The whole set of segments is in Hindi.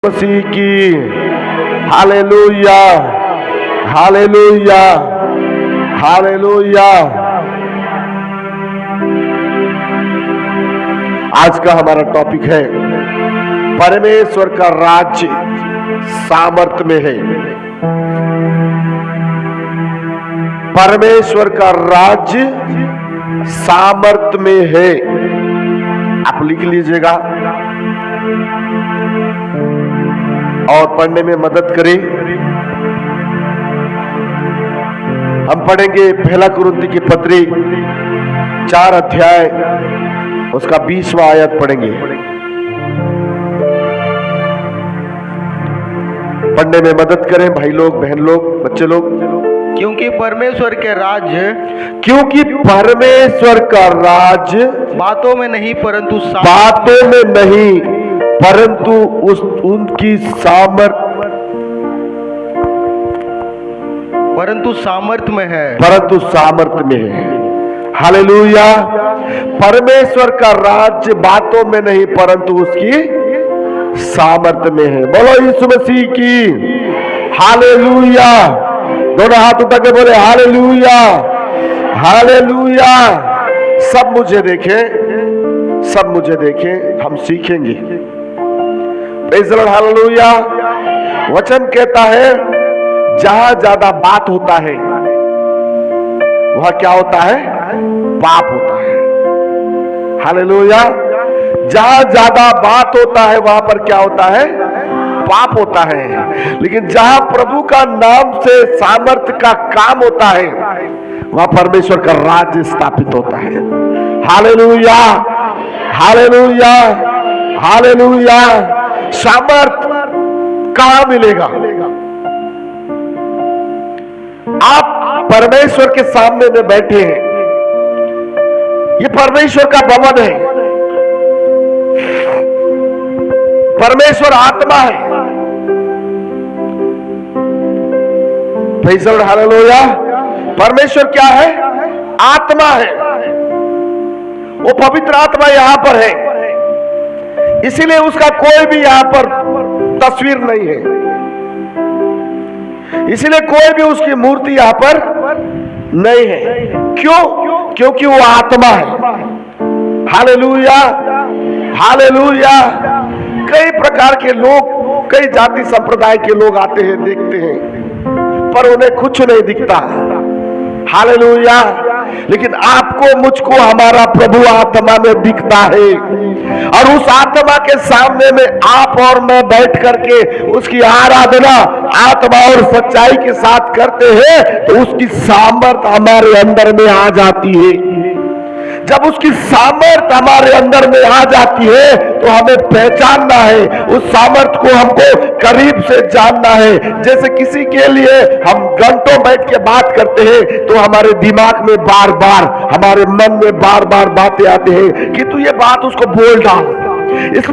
मसीह की हालेलुया, हालेलुया, हालेलुया। आज का हमारा टॉपिक है परमेश्वर का राज्य सामर्थ में है। परमेश्वर का राज्य सामर्थ में है। आप लिख लीजिएगा और पढ़ने में मदद करें। हम पढ़ेंगे पहला कुरिन्थी की पत्री 4 अध्याय उसका 20वां आयत पढ़ेंगे। पढ़ने में मदद करें भाई लोग, बहन लोग, बच्चे लोग। क्योंकि परमेश्वर के राज्य क्योंकि परमेश्वर का राज्य बातों में नहीं परंतु बातों में नहीं परंतु उनकी सामर्थ में है। परंतु सामर्थ में है। हालेलुया। परमेश्वर का राज्य बातों में नहीं परंतु उसकी सामर्थ में है। बोलो यीशु मसीह की हालेलुया। दोनों हाथ उठा के बोले हालेलुया, हालेलुया। सब मुझे देखें, सब मुझे देखें, हम सीखेंगे। Praise the Lord, hallelujah. वचन कहता है जहां ज्यादा बात होता है वहां क्या होता है? पाप होता है। हालेलुया। जहां ज्यादा बात होता है वहां पर क्या होता है? पाप होता है। लेकिन जहां प्रभु का नाम से सामर्थ्य का काम होता है वहां परमेश्वर का राज्य स्थापित होता है। Hallelujah, hallelujah, hallelujah. सामर्थ कहां मिलेगा? आप परमेश्वर के सामने में बैठे हैं। ये परमेश्वर का भवन है। परमेश्वर आत्मा है। Praise the Lord, hallelujah. परमेश्वर क्या है? आत्मा है। वो पवित्र आत्मा यहां पर है, इसीलिए उसका कोई भी यहां पर तस्वीर नहीं है, इसीलिए कोई भी उसकी मूर्ति यहां पर नहीं है। क्यों? क्योंकि वो आत्मा है। Hallelujah, hallelujah. कई प्रकार के लोग, कई जाति संप्रदाय के लोग आते हैं, देखते हैं, पर उन्हें कुछ नहीं दिखता। हालेलुया। लेकिन आपको, मुझको हमारा प्रभु आत्मा में दिखता है, और उस आत्मा के सामने में आप और मैं बैठ करके उसकी आराधना आत्मा और सच्चाई के साथ करते हैं तो उसकी सामर्थ हमारे अंदर में आ जाती है। जब उसकी सामर्थ हमारे अंदर में आ जाती है तो हमें पहचानना है, उस सामर्थ को हमको करीब से जानना है। जैसे किसी के लिए हम घंटों बैठ के बात करते हैं तो हमारे दिमाग में बार बार, हमारे मन में बार बार बातें आती हैं कि तू ये बात उसको बोल डाल। उस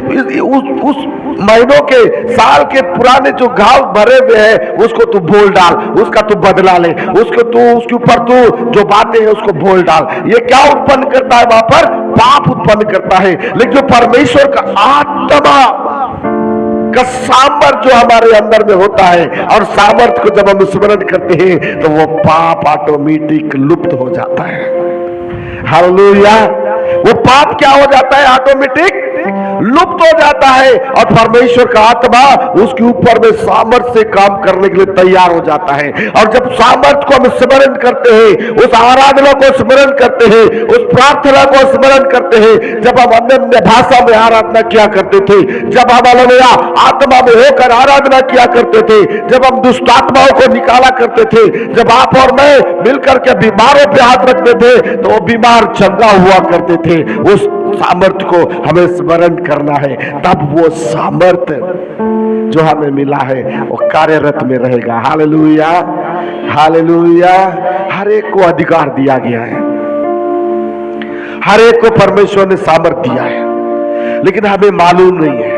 महीनों के, साल के पुराने जो घाव भरे हुए हैं उसको तू बोल डाल, उसका तू बदला ले, उसको तू, उसके ऊपर तू जो बातें हैं उसको बोल डाल। ये क्या उत्पन्न करता है? वहां पर पाप उत्पन्न करता है। लेकिन जो परमेश्वर का आत्मा का सामर्थ जो हमारे अंदर में होता है, और सामर्थ को जब हम स्मरण करते हैं तो वो पाप ऑटोमेटिक लुप्त हो जाता है। हालेलुया। वो पाप क्या हो जाता है? ऑटोमेटिक लुप्त हो जाता है, और परमेश्वर का आत्मा उसके ऊपर में सामर्थ से काम करने के लिए तैयार हो जाता है। और जब सामर्थ को हम स्मरण करते हैं, उस आराधना को स्मरण करते हैं, उस प्रार्थना को स्मरण करते हैं, जब हम अन्य भाषा में आराधना किया करते थे, जब हम हालेलुया आत्मा में होकर आराधना किया करते थे, जब हम दुष्ट आत्माओं को निकाला करते थे, जब आप और मैं मिलकर के बीमारों पे हाथ रखते थे तो वो बीमार चंगा हुआ करते थे। उस सामर्थ को हमें स्मरण करना है, तब वो सामर्थ जो हमें मिला है वो कार्यरत में रहेगा। Hallelujah, hallelujah. हर एक को अधिकार दिया गया है, हर एक को परमेश्वर ने सामर्थ दिया है, लेकिन हमें मालूम नहीं है।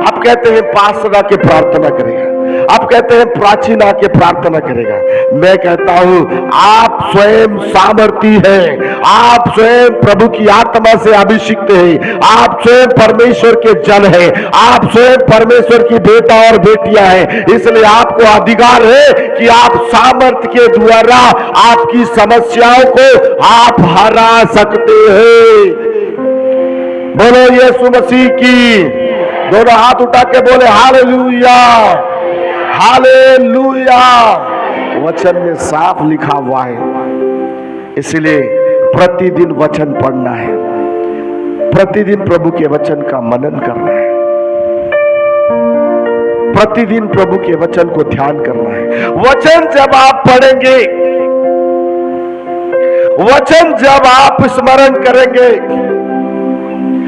आप कहते हैं पास्टर के प्रार्थना करें, आप कहते हैं प्राचीन आके प्रार्थना करेगा। मैं कहता हूं आप स्वयं सामर्थी हैं, आप स्वयं प्रभु की आत्मा से अभिषिक्त हैं, आप स्वयं परमेश्वर के जन हैं, आप स्वयं परमेश्वर की बेटा और बेटियां हैं। इसलिए आपको अधिकार है कि आप सामर्थ्य के द्वारा आपकी समस्याओं को आप हरा सकते हैं। बोलो यीशु मसीह की। दोनों हाथ उठा के बोले हालेलुया, हालेलुया। वचन में साफ लिखा हुआ है, इसलिए प्रतिदिन वचन पढ़ना है, प्रतिदिन प्रभु के वचन का मनन करना है, प्रतिदिन प्रभु के वचन को ध्यान करना है। वचन जब आप पढ़ेंगे, वचन जब आप स्मरण करेंगे,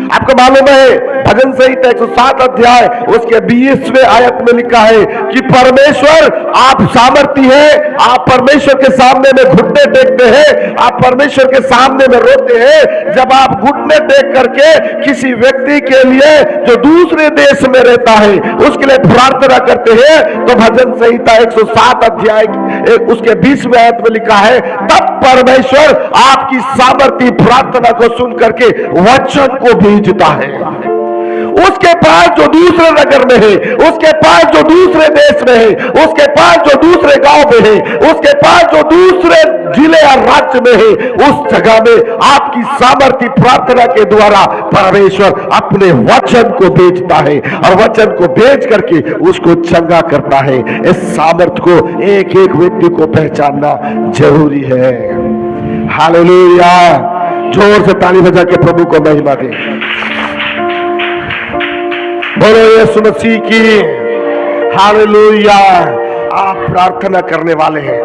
आपको मालूम है भजन संहिता 107 अध्याय उसके 20वें आयत में लिखा है कि परमेश्वर आप सामर्थी है, आप परमेश्वर के सामने में घुटने टेकते हैं, आप परमेश्वर के सामने में रोते हैं। जब आप घुटने टेक करके किसी व्यक्ति के लिए जो दूसरे देश में रहता है उसके लिए प्रार्थना करते हैं, तो भजन संहिता 107 अध्याय उसके 20वें आयत में लिखा है, तब परमेश्वर आपकी सामर्थी प्रार्थना को सुन करके वचन को भेजता है। उसके पास जो दूसरे नगर में है, उसके पास जो दूसरे देश में है, उसके पास जो दूसरे गांव में है, उसके पास जो दूसरे जिले या राज्य में है, उस जगह में आपकी सामर्थ्य प्रार्थना के द्वारा परमेश्वर अपने वचन को भेजता है और वचन को भेज करके उसको चंगा करता है। इस सामर्थ्य को एक एक व्यक्ति को पहचानना जरूरी है। हालेलुया। जोर से ताली बजा के प्रभु को महिमा दे। बोलो यीशु मसीह की। हालेलुया। आप प्रार्थना करने वाले हैं।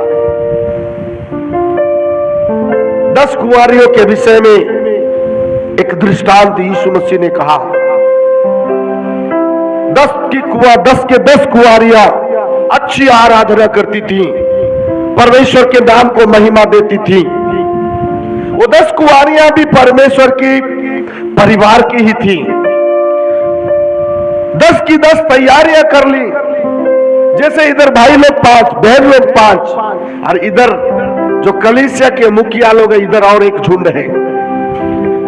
10 कुंवारियों के विषय में एक दृष्टांत यीशु मसीह ने कहा। 10 के 10 कुंवारियां अच्छी आराधना करती थी, परमेश्वर के नाम को महिमा देती थी। वो 10 कुंवारियां भी परमेश्वर की परिवार की ही थी। 10 की 10 तैयारियां कर ली। जैसे इधर भाई लोग 5, बहन लोग 5 और इधर जो कलीसिया के मुखिया लोग है, इधर और एक झुंड है।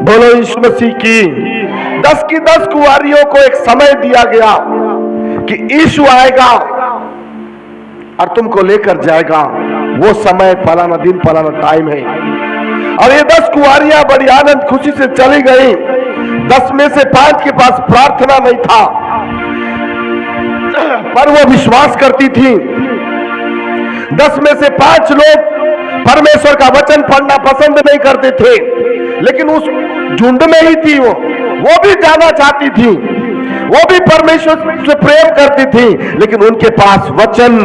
बोलो यीशु मसीह की। 10 की 10 कुंवारियों को एक समय दिया गया कि यीशु आएगा और तुमको लेकर जाएगा। वो समय फलाना दिन फलाना टाइम है। और ये 10 कुंवारियां बड़ी आनंद खुशी से चली गई। 10 में से 5 के पास प्रार्थना नहीं था, पर वो विश्वास करती थी। 10 में से 5 लोग परमेश्वर का वचन पढ़ना पसंद नहीं करते थे, लेकिन उस झुंड में ही थी। वो भी जाना चाहती थी, वो भी परमेश्वर से प्रेम करती थी, लेकिन उनके पास वचन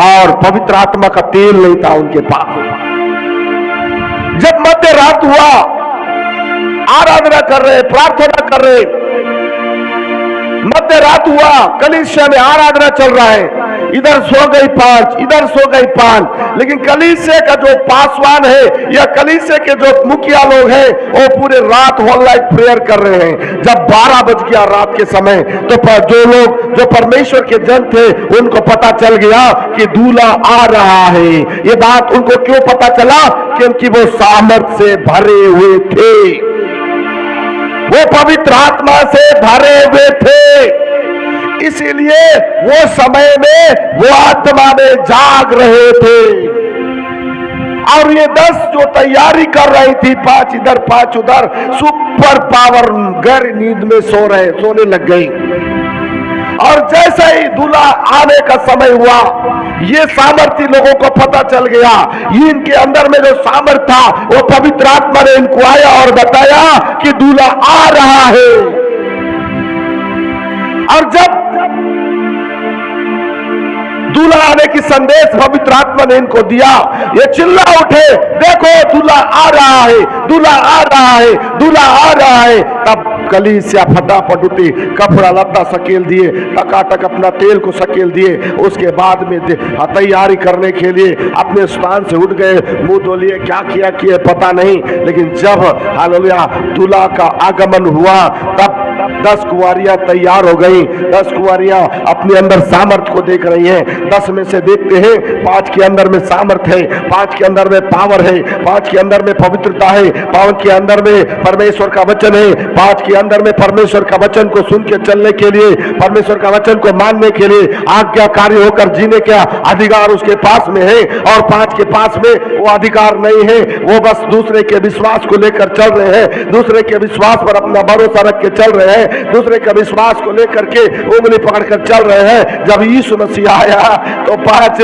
और पवित्र आत्मा का तेल नहीं था उनके पास। जब मध्य रात हुआ, आराधना कर रहे, प्रार्थना कर रहे, मध्य रात हुआ, कलीसिया में आराधना चल रहा है। इधर सो गई 5, इधर सो गई 5, लेकिन कलीसिया का जो पासवान है या कलीसिया के जो मुखिया लोग हैं, वो पूरे रात होल नाइट प्रेयर कर रहे हैं। जब 12 बज गया रात के समय, तो जो लोग जो परमेश्वर के जन थे उनको पता चल गया कि दूल्हा आ रहा है। ये बात उनको क्यों पता चला? क्योंकि वो सामर्थ्य से भरे हुए थे, वो पवित्र आत्मा से भरे हुए थे। इसीलिए वो समय में वो आत्मा में जाग रहे थे। और ये 10 जो तैयारी कर रही थी, 5 इधर 5 उधर, सुपर पावर गहरी नींद में सोने लग गई। और जैसे ही दूल्हा आने का समय हुआ, ये सामर्थ्य लोगों को पता चल गया। ये इनके अंदर में जो सामर्थ्य था, वो पवित्र आत्मा ने इनको आया और बताया कि दूल्हा आ रहा है। और जब दूल्हा आने की संदेश पवित्र आत्मा ने इनको दिया, ये चिल्ला उठे, देखो दूल्हा आ रहा है, दूल्हा आ रहा है, दूल्हा आ रहा है। तब कलीसिया फटाफट उठी, कपड़ा लत्ता सकेल दिए, टकाटक अपना तेल को सकेल दिए। उसके बाद में तैयारी करने के लिए अपने स्थान से उठ गए, मुंह धो लिए, क्या किया पता नहीं। लेकिन जब हालेलुया दूल्हा का आगमन हुआ, तब 10 कुंवारियां तैयार हो गई। 10 कुंवारियां अपने अंदर सामर्थ्य को देख रही हैं। 10 में से देखते हैं 5 के अंदर में सामर्थ्य है, 5 के अंदर में पावर है, 5 के अंदर में पवित्रता है, 5 के अंदर में परमेश्वर का वचन है, 5 के अंदर में परमेश्वर का वचन को सुन के चलने के लिए, परमेश्वर का वचन को मानने के लिए, आज्ञाकारी होकर जीने का अधिकार उसके पास में है। और 5 के पास में वो अधिकार नहीं है। वो बस दूसरे के विश्वास को लेकर चल रहे हैं, दूसरे के विश्वास पर अपना भरोसा रख के चल रहे हैं, दूसरे के विश्वास को लेकर के उंगली पकड़कर चल रहे हैं। जब यीशु मसीह आया तो 5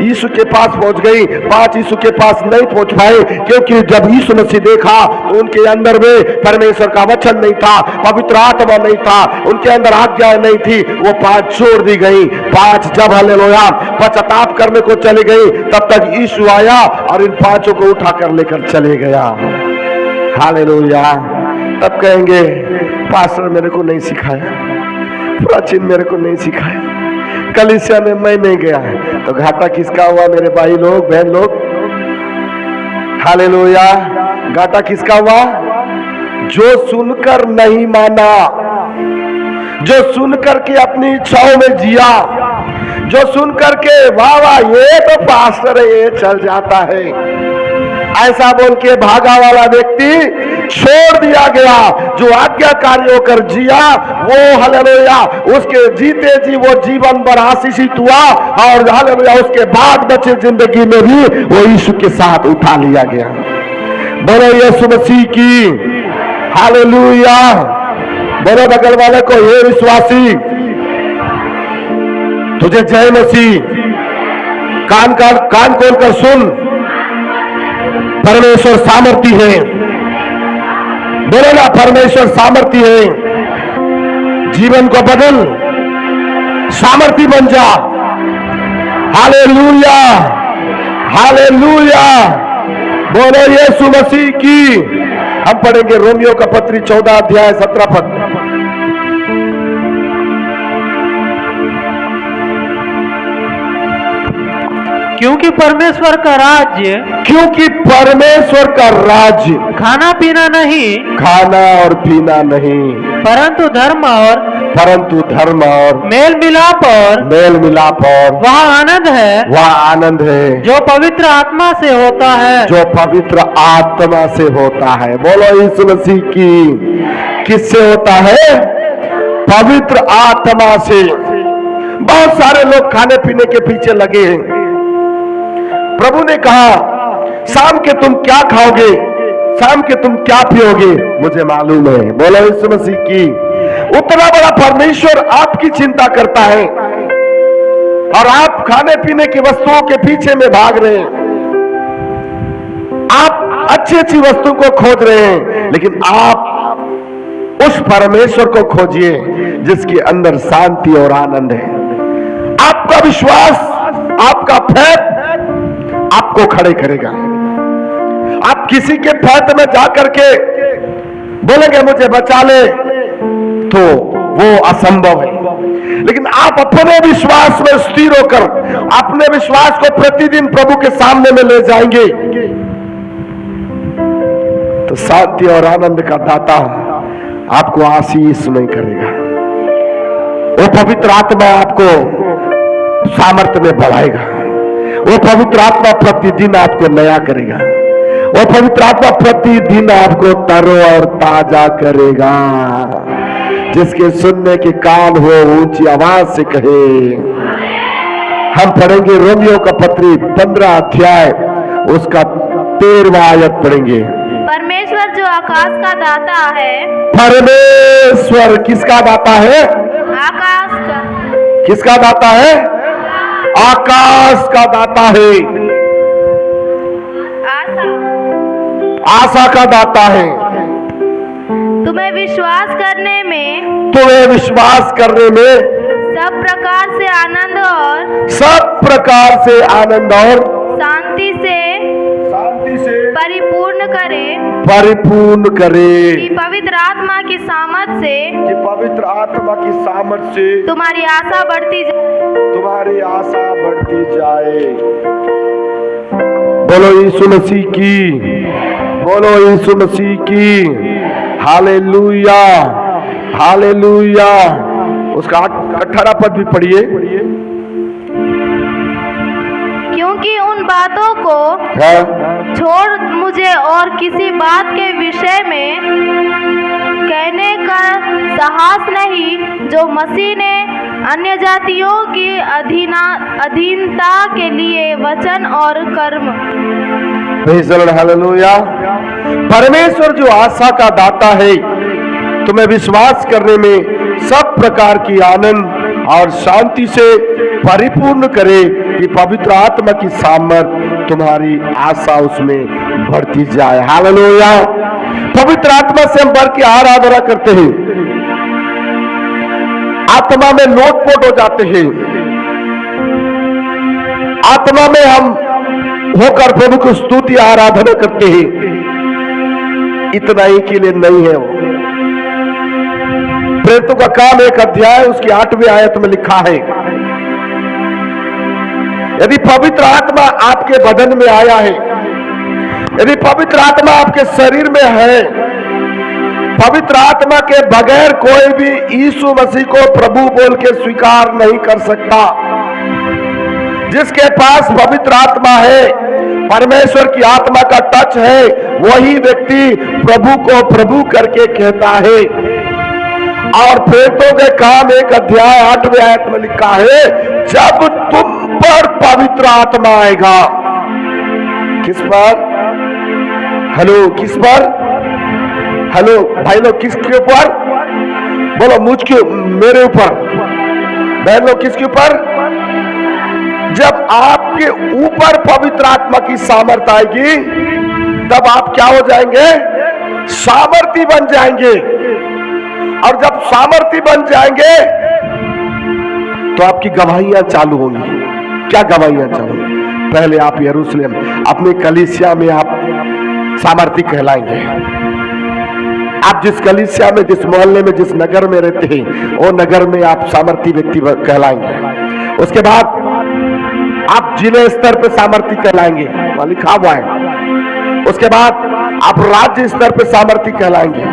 यीशु के पास पहुंच गई, 5 यीशु के पास नहीं पहुंच पाए, क्योंकि जब यीशु मसीह देखा तो उनके अंदर में परमेश्वर का वचन नहीं था, पवित्र आत्मा नहीं था, उनके अंदर आज्ञा नहीं थी। वो 5 छोड़ दी गई। 5 जब हालेलुया पश्चाताप करने को चली गई, तब तक यीशु आया और इन 5 को उठा कर लेकर चले गया। हालेलुया। तब कहेंगे पास्टर मेरे को नहीं सिखाया, प्राचीन मेरे को नहीं सिखाया, कलीसिया में मैं नहीं गया। तो घाटा किसका हुआ मेरे भाई लोग, बहन लोग? हालेलुया। घाटा किसका हुआ? जो सुनकर नहीं माना, जो सुनकर के अपनी इच्छाओं में जिया, जो सुनकर के वाह वाह ये तो पास्टर है, ये चल जाता है, ऐसा बोल के भागा वाला व्यक्ति छोड़ दिया गया। जो आज्ञाकारी होकर जिया वो हालेलुया उसके जीते जी वो जीवन भर आशीषित हुआ, और हालेलुया उसके बाद बचे जिंदगी में भी वो यीशु के साथ उठा लिया गया। बोलो यीशु मसीह की हालेलुया। बोलो बगल वाले को, हे विश्वासी तुझे जय मसीह। कान खोल कर सुन, परमेश्वर सामर्थी है। बोलो ना, परमेश्वर सामर्थी है। जीवन को बदल, सामर्थी बन जा। Hallelujah hallelujah. बोलो यीशु मसीह की। हम पढ़ेंगे रोमियो का पत्री 14 अध्याय 17 पद। क्योंकि परमेश्वर का राज्य, क्योंकि परमेश्वर का राज्य खाना पीना नहीं, खाना और पीना नहीं, परंतु धर्म और मेल मिलाप और वह आनंद है जो पवित्र आत्मा से होता है, जो पवित्र आत्मा से होता है। बोलो यीशु मसीह की। किससे होता है? पवित्र आत्मा से। बहुत सारे लोग खाने पीने के पीछे लगे हैं। प्रभु ने कहा शाम के तुम क्या खाओगे, शाम के तुम क्या पियोगे, मुझे मालूम है। बोलो यीशु मसीह की। उतना बड़ा परमेश्वर आपकी चिंता करता है और आप खाने पीने की वस्तुओं के पीछे में भाग रहे हैं। आप अच्छी अच्छी वस्तु को खोज रहे हैं, लेकिन आप उस परमेश्वर को खोजिए जिसके अंदर शांति और आनंद है। आपका विश्वास, आपका फेथ आपको खड़े करेगा। आप किसी के फेथ में जाकर के बोलेंगे मुझे बचा ले, तो वो असंभव है। लेकिन आप अपने विश्वास में स्थिर होकर अपने विश्वास को प्रतिदिन प्रभु के सामने में ले जाएंगे, तो शांति और आनंद का दाता आपको आशीष नहीं करेगा। वो पवित्र आत्मा आपको सामर्थ्य में बढ़ाएगा। वो पवित्र आत्मा प्रतिदिन आपको नया करेगा। वो पवित्र आत्मा प्रतिदिन आपको तरो और ताजा करेगा। जिसके सुनने के कान हो ऊंची आवाज से कहे। हम पढ़ेंगे रोमियो का पत्री 15 अध्याय उसका 13वां आयत पढ़ेंगे। परमेश्वर जो आकाश का दाता है, परमेश्वर किसका दाता है? आकाश का। किसका दाता है? आकाश का दाता है। आशा का दाता है। तुम्हें विश्वास करने में, तुम्हें विश्वास करने में सब प्रकार से आनंद और शांति से परिपूर्ण करे कि पवित्र आत्मा की सामर्थ से तुम्हारी आशा बढ़ती जाए। बोलो यीशु मसीह की। बोलो यीशु मसीह की। हालेलुया। हालेलुया। उसका 18 पद भी पढ़िए। क्योंकि उन बातों को छोड़ मुझे और किसी बात के विषय में कहने का साहस नहीं जो मसीह ने अन्य जातियों की अधीनता के लिए वचन और कर्म। हालेलुया। परमेश्वर जो आशा का दाता है, तुम्हें विश्वास करने में सब प्रकार की आनंद और शांति से परिपूर्ण करे कि पवित्र आत्मा की सामर्थ तुम्हारी आशा उसमें बढ़ती जाए। हालेलुया। पवित्र आत्मा से हम बढ़ के आराधना करते हैं, आत्मा में लोटपोट हो जाते हैं, आत्मा में हम होकर प्रभु को स्तुति आराधना करते हैं। इतना ही के लिए नहीं है वो। प्रेरितों का काम 1 अध्याय उसकी 8वीं आयत में लिखा है, यदि पवित्र आत्मा आपके बदन में आया है, यदि पवित्र आत्मा आपके शरीर में है, पवित्र आत्मा के बगैर कोई भी यीशु मसीह को प्रभु बोल के स्वीकार नहीं कर सकता। जिसके पास पवित्र आत्मा है, परमेश्वर की आत्मा का टच है, वही व्यक्ति प्रभु को प्रभु करके कहता है। और प्रेरितों के काम 1 अध्याय 8वीं आयत में लिखा है, जब तुम पर पवित्र आत्मा आएगा। किस पर? हेलो, किस पर? हेलो भाई लोग, किसके ऊपर? बोलो, मुझके, मेरे ऊपर। बहन लोग, किसके ऊपर? जब आपके ऊपर पवित्र आत्मा की सामर्थ आएगी, तब आप क्या हो जाएंगे? सामर्थी बन जाएंगे। और जब सामर्थी बन जाएंगे तो आपकी गवाहियां चालू होंगी। क्या गवाहियां चालू? पहले आप यरूशलेम अपने कलीसिया में आप सामर्थी कहलाएंगे। आप जिस कलीसिया में, जिस मोहल्ले में, जिस नगर में रहते हैं, वो नगर में आप सामर्थी व्यक्ति कहलाएंगे। उसके बाद आप जिले स्तर पर सामर्थी कहलाएंगे, वहां लिखा हुआ है। उसके बाद आप राज्य स्तर पर सामर्थी कहलाएंगे।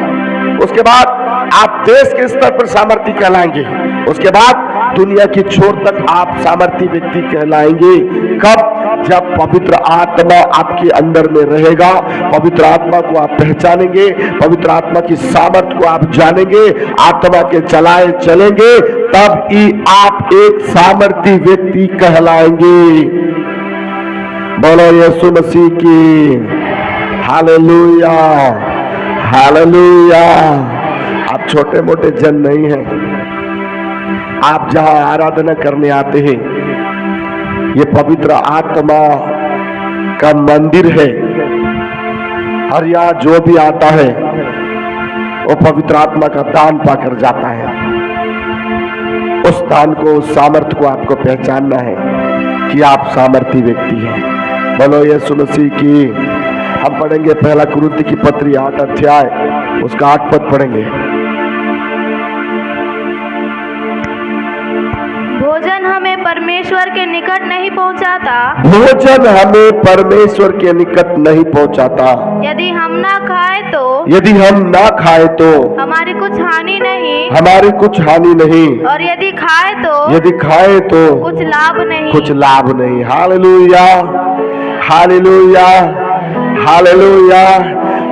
उसके बाद आप देश के स्तर पर सामर्थी कहलाएंगे। उसके बाद दुनिया की छोर तक आप सामर्थी व्यक्ति कहलाएंगे। कब? जब पवित्र आत्मा आपके अंदर में रहेगा, पवित्र आत्मा को आप पहचानेंगे, पवित्र आत्मा की सामर्थ को आप जानेंगे, आत्मा के चलाए चलेंगे, तब ही आप एक सामर्थी व्यक्ति कहलाएंगे। बोलो यीशु मसीह की हालेलुया, हालेलुया। आप छोटे मोटे जन नहीं हैं। आप जहां आराधना करने आते हैं, ये पवित्र आत्मा का मंदिर है। और यहाँ जो भी आता है वो पवित्र आत्मा का दान पाकर जाता है। उस दान को, उस सामर्थ को आपको पहचानना है कि आप सामर्थी व्यक्ति हैं। बोलो यीशु मसीह की। हम पढ़ेंगे 1 कुरिन्थी की पत्री 8 अध्याय उसका 8 पद पढ़ेंगे। भोजन हमें परमेश्वर के निकट नहीं पहुंचाता, भोजन हमें परमेश्वर के निकट नहीं पहुंचाता। यदि हम ना खाए तो, यदि हम ना खाए तो हमारी कुछ हानि नहीं, हमारी कुछ हानि नहीं। और यदि खाए तो, यदि खाए तो कुछ लाभ नहीं, कुछ लाभ नहीं। Hallelujah, hallelujah, hallelujah.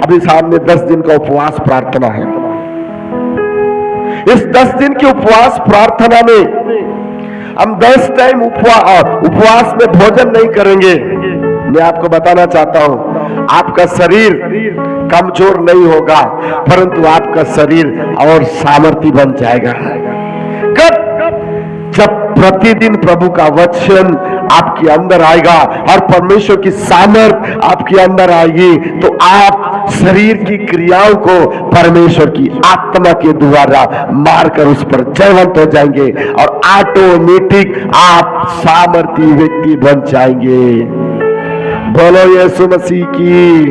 अभी सामने 10 दिन का उपवास प्रार्थना है। इस 10 दिन की उपवास प्रार्थना में हम 10 टाइम उपवास में भोजन नहीं करेंगे। मैं आपको बताना चाहता हूं, आपका शरीर कमजोर नहीं होगा, परंतु आपका शरीर और सामर्थी बन जाएगा। कब? जब प्रतिदिन प्रभु का वचन आपके अंदर आएगा और परमेश्वर की सामर्थ आपके अंदर आएगी, तो आप शरीर की क्रियाओं को परमेश्वर की आत्मा के द्वारा मारकर उस पर जयवंत हो जाएंगे और ऑटोमेटिक आप सामर्थी व्यक्ति बन जाएंगे। बोलो यीशु मसीह की,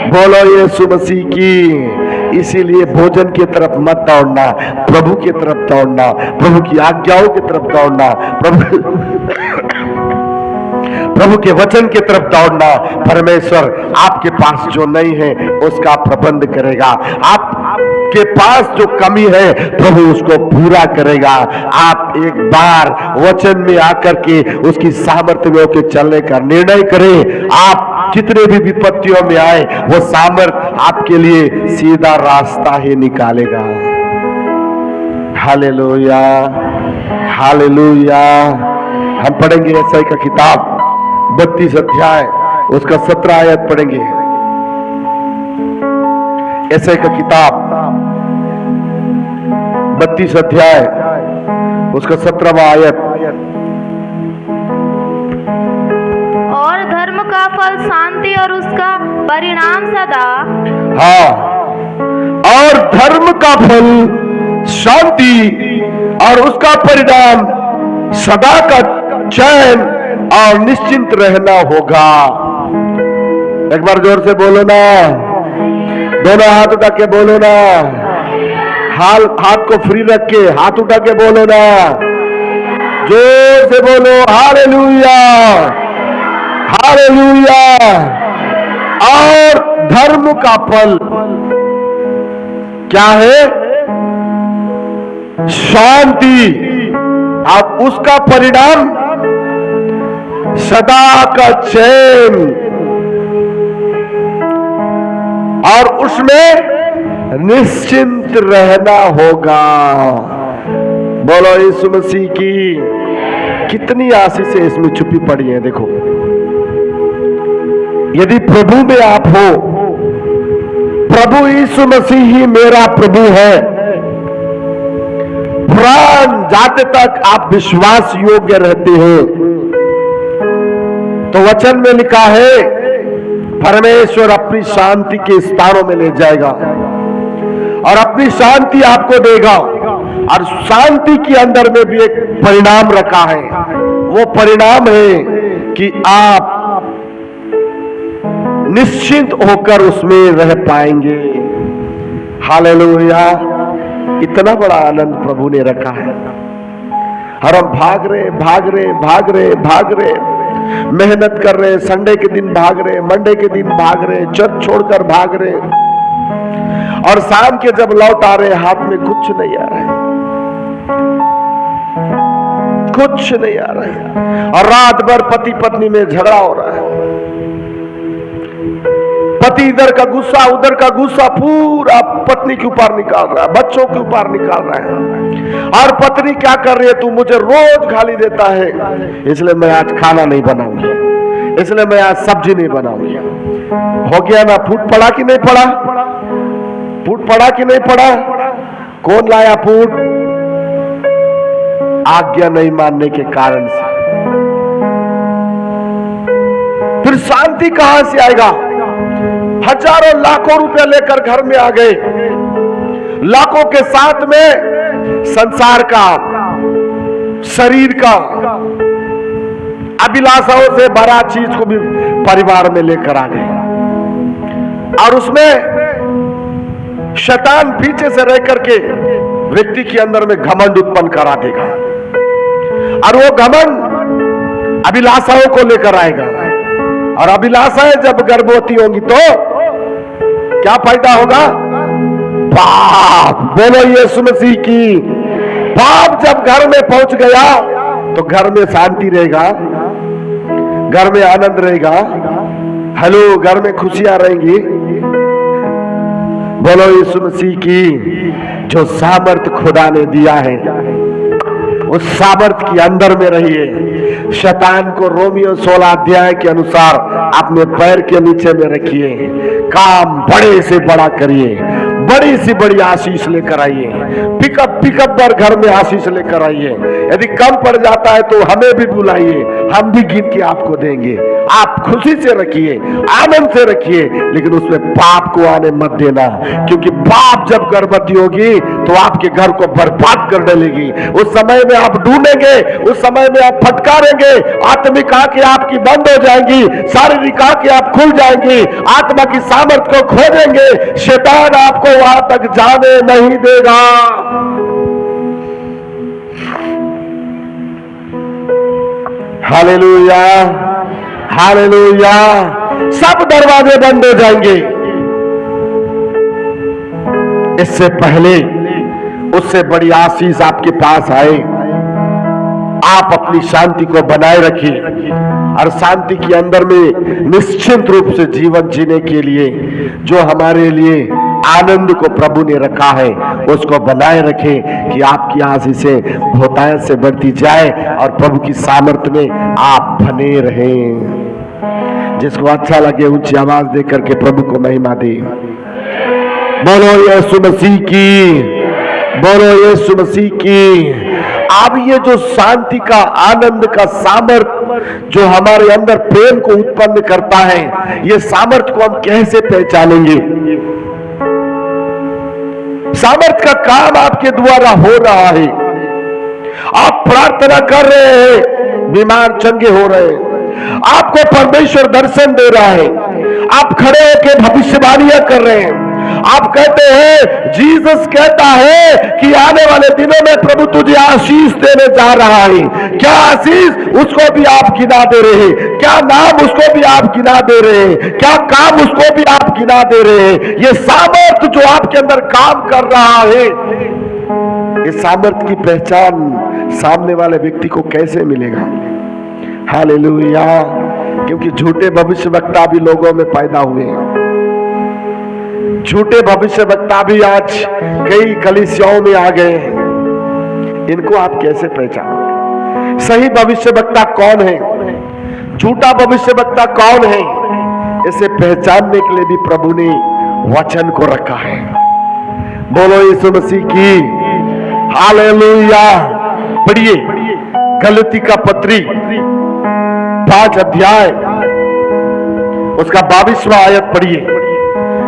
बोलो यीशु मसीह की। इसीलिए भोजन की तरफ मत दौड़ना, प्रभु की तरफ दौड़ना, प्रभु की आज्ञाओं की तरफ दौड़ना, प्रभु के वचन की तरफ दौड़ना। परमेश्वर आपके पास जो नहीं है उसका प्रबंध करेगा। आप उसके पास जो कमी है प्रभु उसको पूरा करेगा। आप एक बार वचन में आकर के उसकी सामर्थ्य में होकर चलने का निर्णय करें। आप जितने भी विपत्तियों में आए वो सामर्थ आपके लिए सीधा रास्ता ही निकालेगा। Hallelujah, hallelujah. हम पढ़ेंगे यशायाह का किताब 32 अध्याय उसका 17 आयत पढ़ेंगे। यशायाह का किताब 32 अध्याय उसका 17वां आयत। और धर्म का फल शांति और उसका परिणाम सदा। हाँ, और धर्म का फल शांति और उसका परिणाम सदा का चैन और निश्चिंत रहना होगा। एक बार जोर से बोलो ना, दोनों हाथ उठा के बोलो ना, हाथ को फ्री रख के हाथ उठा के बोलो ना, जोर से बोलो हालेलुया, हालेलुया। और धर्म का फल क्या है? शांति। अब उसका परिणाम सदा का चैन और उसमें निश्चिंत रहना होगा। बोलो यीशु मसीह की। कितनी आशीष है इसमें छुपी पड़ी है। देखो, यदि प्रभु में आप हो, प्रभु यीशु मसीह ही मेरा प्रभु है, प्राण जाते तक आप विश्वास योग्य रहते हो, तो वचन में लिखा है परमेश्वर अपनी शांति के स्थानों में ले जाएगा और अपनी शांति आपको देगा। और शांति के अंदर में भी एक परिणाम रखा है। वो परिणाम है कि आप निश्चिंत होकर उसमें रह पाएंगे। हालेलुया। इतना बड़ा आनंद प्रभु ने रखा है और हम भाग रहे भाग रहे भाग रहे भाग रहे, मेहनत कर रहे, संडे के दिन भाग रहे, मंडे के दिन भाग रहे, चर्च छोड़कर भाग रहे, और शाम के जब लौट आ रहे हाथ में कुछ नहीं आ रहा है, कुछ नहीं आ रहा है। और रात भर पति पत्नी में झगड़ा हो रहा है। पति इधर का गुस्सा उधर का गुस्सा पूरा पत्नी के ऊपर निकाल रहा है, बच्चों के ऊपर निकाल रहा है। और पत्नी क्या कर रही है? तू मुझे रोज गाली देता है, इसलिए मैं आज खाना नहीं बनाऊंगी, इसलिए मैं आज सब्जी नहीं बनाऊंगी। हो गया ना? फूट पड़ा कि नहीं पड़ा? फूट पड़ा कि नहीं पड़ा? कौन लाया फूट? आज्ञा नहीं मानने के कारण से। फिर शांति कहां से आएगा? हजारों लाखों रुपए लेकर घर में आ गए, लाखों के साथ में संसार का, शरीर का, अभिलाषाओं से भरा चीज को भी परिवार में लेकर आ गए। और उसमें शैतान पीछे से रह करके व्यक्ति के अंदर में घमंड उत्पन्न करा देगा, और वो घमंड अभिलाषाओं को लेकर आएगा। और अभिलाषाएं जब गर्भवती होंगी तो क्या फायदा होगा? पाप। बोलो यीशु मसीह की। पाप जब घर में पहुंच गया तो घर में शांति रहेगा, घर में आनंद रहेगा। हेलो, घर में खुशियां रहेंगी। बोलो यीशु मसीह की। जो सामर्थ खुदा ने दिया है उस सामर्थ के अंदर में रहिए। शैतान को रोमियो 16 अध्याय के अनुसार अपने पैर के नीचे में रखिए। काम बड़े से बड़ा करिए, बड़ी सी बड़ी आशीष लेकर आइए। पिकअप पर घर में आशीष लेकर आइए। यदि कम पड़ जाता है तो हमें भी बुलाइए, हम भी गिन के आपको देंगे। आप खुशी से रखिए, आनंद से रखिए, लेकिन उसमें पाप को आने मत देना, क्योंकि पाप जब गर्भवती होगी तो आपके घर को बर्बाद कर डालेगी। उस समय में आप ढूंढेंगे, उस समय में आप फटकारेंगे, आत्मिक आंखें आपकी बंद हो जाएंगी, शारीरिक आंखें आप खुल जाएंगी, आत्मा की सामर्थ्य को खोजेंगे। शैतान आपको वहां तक जाने नहीं देगा। Hallelujah, hallelujah. सब दरवाजे बंद हो जाएंगे। इससे पहले उससे बड़ी आशीष आपके पास आए, आप अपनी शांति को बनाए रखिए और शांति के अंदर में निश्चिंत रूप से जीवन जीने के लिए जो हमारे लिए आनंद को प्रभु ने रखा है उसको बनाए रखें कि आपकी आशीषें बहुतायत से बढ़ती जाए और प्रभु की सामर्थ्य में आप बने रहें। जिसको अच्छा लगे ऊंची आवाज दे करके प्रभु को महिमा दे। बोलो यीशु मसीह की, बोलो यीशु मसीह की। अब ये जो शांति का, आनंद का सामर्थ जो हमारे अंदर प्रेम को उत्पन्न करता है, ये सामर्थ को हम कैसे पहचानेंगे? सामर्थ का काम आपके द्वारा हो रहा है। आप प्रार्थना कर रहे हैं, बीमार चंगे हो रहे हैं, आपको परमेश्वर दर्शन दे रहा है, आप खड़े होकर भविष्यवाणियां कर रहे हैं, आप कहते हैं, जीसस कहता है कि आने वाले दिनों में प्रभु तुझे आशीष देने जा रहा है। क्या आशीष? उसको भी आप गिना दे रहे हैं। क्या नाम? उसको भी आप गिना दे रहे हैं। क्या काम? उसको भी आप गिना दे रहे हैं। ये सामर्थ जो आपके अंदर काम कर रहा है, इस सामर्थ की पहचान सामने वाले व्यक्ति को कैसे मिलेगा? हालेलुया। क्योंकि झूठे भविष्यवक्ता भी लोगों में पैदा हुए हैं। झूठे भविष्यवक्ता भी आज कई कलीसियाओं में आ गए हैं। इनको आप कैसे पहचानोगे? सही भविष्यवक्ता कौन है, झूठा भविष्यवक्ता कौन है, इसे पहचानने के लिए भी प्रभु ने वचन को रखा है। बोलो यीशु मसीह की हालेलुया। पढ़िए गलती का पत्री 5 अध्याय उसका 22वां आयत पढ़िए।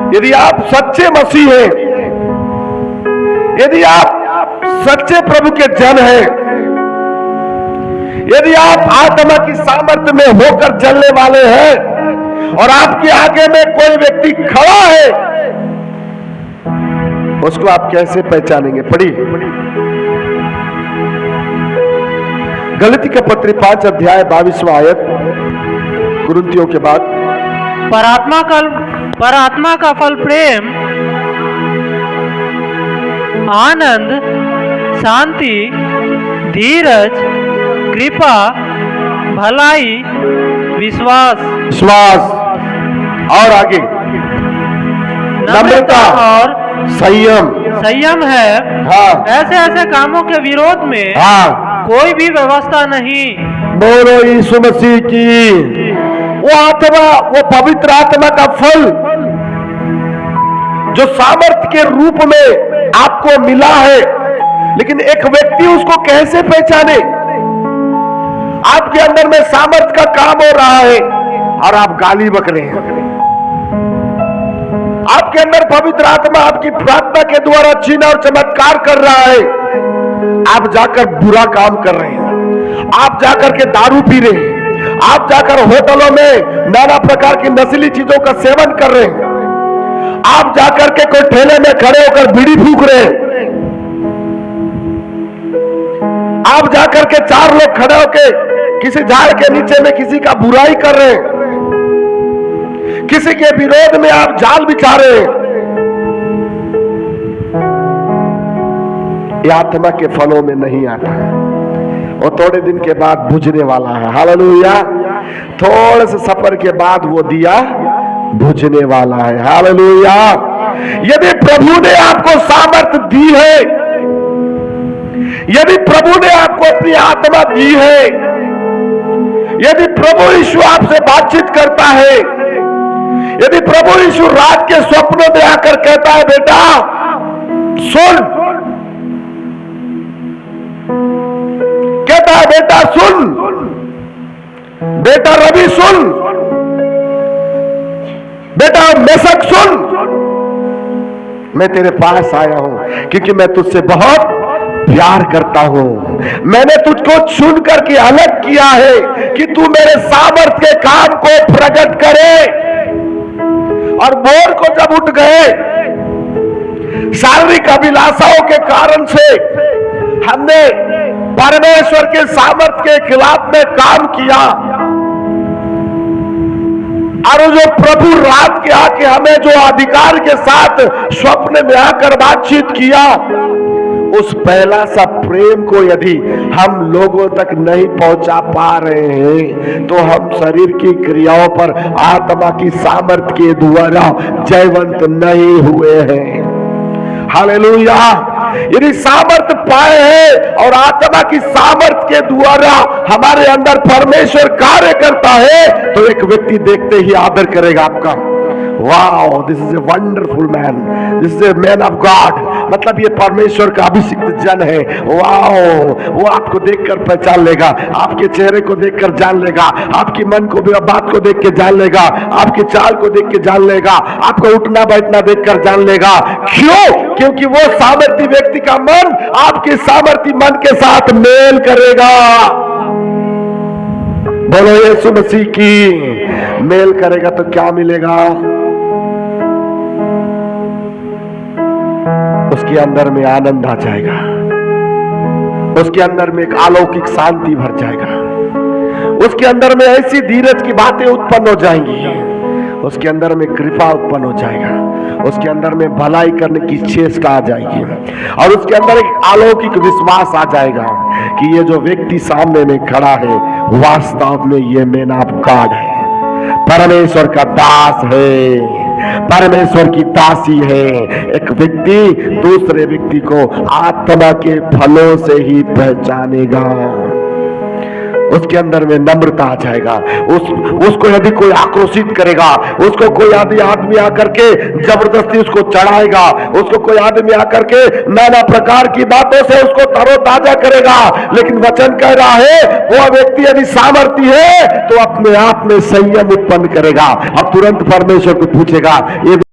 यदि आप सच्चे मसीह हैं, यदि आप सच्चे प्रभु के जन हैं, यदि आप आत्मा की सामर्थ्य में होकर चलने वाले हैं और आपके आगे में कोई व्यक्ति खड़ा है, उसको आप कैसे पहचानेंगे? पढ़िए गलती का पत्री 5 अध्याय 22वां आयत, कुरिन्थियों के बाद। पर आत्मा का फल प्रेम, आनंद, शांति, धीरज, कृपा, भलाई, विश्वास और आगे नम्रता और संयम है। हाँ। ऐसे कामों के विरोध में कोई भी व्यवस्था नहीं। बोलो यीशु मसीह की। वो आत्मा, वो पवित्र आत्मा का फल जो सामर्थ्य के रूप में आपको मिला है, लेकिन एक व्यक्ति उसको कैसे पहचाने? आपके अंदर में सामर्थ्य का काम हो रहा है और आप गाली बक रहे हैं। आपके अंदर पवित्र आत्मा आपकी प्रार्थना के द्वारा चिन्ह और चमत्कार कर रहा है, आप जाकर बुरा काम कर रहे हैं, आप जाकर के दारू पी रहे हैं, आप जाकर होटलों में नाना प्रकार की नशीली चीजों का सेवन कर रहे हैं, आप जाकर के कोई ठेले में खड़े होकर बीड़ी फूंक रहे हैं, आप जाकर के 4 लोग खड़े होकर किसी झाड़ के नीचे में किसी का बुराई कर रहे हैं, किसी के विरोध में आप जाल बिछा रहे हैं। ये आत्मा के फलों में नहीं आता है, वो थोड़े दिन के बाद बुझने वाला है। हालेलुया। थोड़े से सफर के बाद वो दिया बुझने वाला है। हालेलुया। यदि प्रभु ने आपको सामर्थ्य दी है, यदि प्रभु ने आपको अपनी आत्मा दी है, यदि प्रभु यीशु आपसे बातचीत करता है, यदि प्रभु यीशु रात के स्वप्नों में आकर कहता है, बेटा सुन, कहता है बेटा सुन, बेटा रवि सुन, बेटा मेसक सुन, मैं तेरे पास आया हूं क्योंकि मैं तुझसे बहुत प्यार करता हूं। मैंने तुझको चुन करके अलग किया है कि तू मेरे सामर्थ्य के काम को प्रकट करे। और भोर को जब उठ गए, शारीरिक अभिलाषाओं के कारण से हमने परमेश्वर के सामर्थ्य के खिलाफ में काम किया, और जो प्रभु रात के आके हमें जो अधिकार के साथ स्वप्न में आकर बातचीत किया, उस पहला सा प्रेम को यदि हम लोगों तक नहीं पहुंचा पा रहे हैं तो हम शरीर की क्रियाओं पर आत्मा की सामर्थ्य के द्वारा जयवंत नहीं हुए हैं। हालेलुया। यदि सामर्थ्य पाए हैं और आत्मा की सामर्थ्य के द्वारा हमारे अंदर परमेश्वर कार्य करता है तो एक व्यक्ति देखते ही आदर करेगा आपका। Wow, this is a wonderful man, this is a man of God. मतलब ये परमेश्वर का अभिषिक्त जन है। वाओ, वो आपको देखकर पहचान लेगा, आपके चेहरे को देखकर जान लेगा, आपकी मन को बात को देख के जान लेगा, आपकी चाल को देख के जान लेगा, आपको उठना बैठना देखकर जान लेगा। क्यों? क्योंकि वो सामर्थी व्यक्ति का मन आपके सामर्थी मन के साथ मेल करेगा। बोलो यीशु मसीह की। मेल करेगा तो क्या मिलेगा? उसके अंदर में आनंद आ जाएगा, उसके अंदर में एक अलौकिक शांति भर जाएगा, उसके अंदर में ऐसी धीरज की बातें उत्पन्न हो जाएंगी, उसके अंदर में कृपा उत्पन्न हो जाएगा, उसके अंदर में भलाई करने की चेष्टा आ जाएगी और उसके अंदर एक अलौकिक विश्वास आ जाएगा कि ये जो व्यक्ति सामने में खड़ा है वास्तव में ये मैन ऑफ गॉड है, परमेश्वर का दास है, परमेश्वर की दासी है। एक व्यक्ति दूसरे व्यक्ति को आत्मा के फलों से ही पहचानेगा। उसके अंदर में नम्रता आ जाएगा। उसको यदि कोई आक्रोशित करेगा, उसको कोई आदमी आकर के जबरदस्ती उसको चढ़ाएगा, उसको कोई आदमी आकर के नाना प्रकार की बातों से उसको तरोताजा करेगा, लेकिन वचन कह रहा है वो व्यक्ति यदि सामर्थी है तो अपने आप में संयम उत्पन्न करेगा और तुरंत परमेश्वर को पूछेगा, ये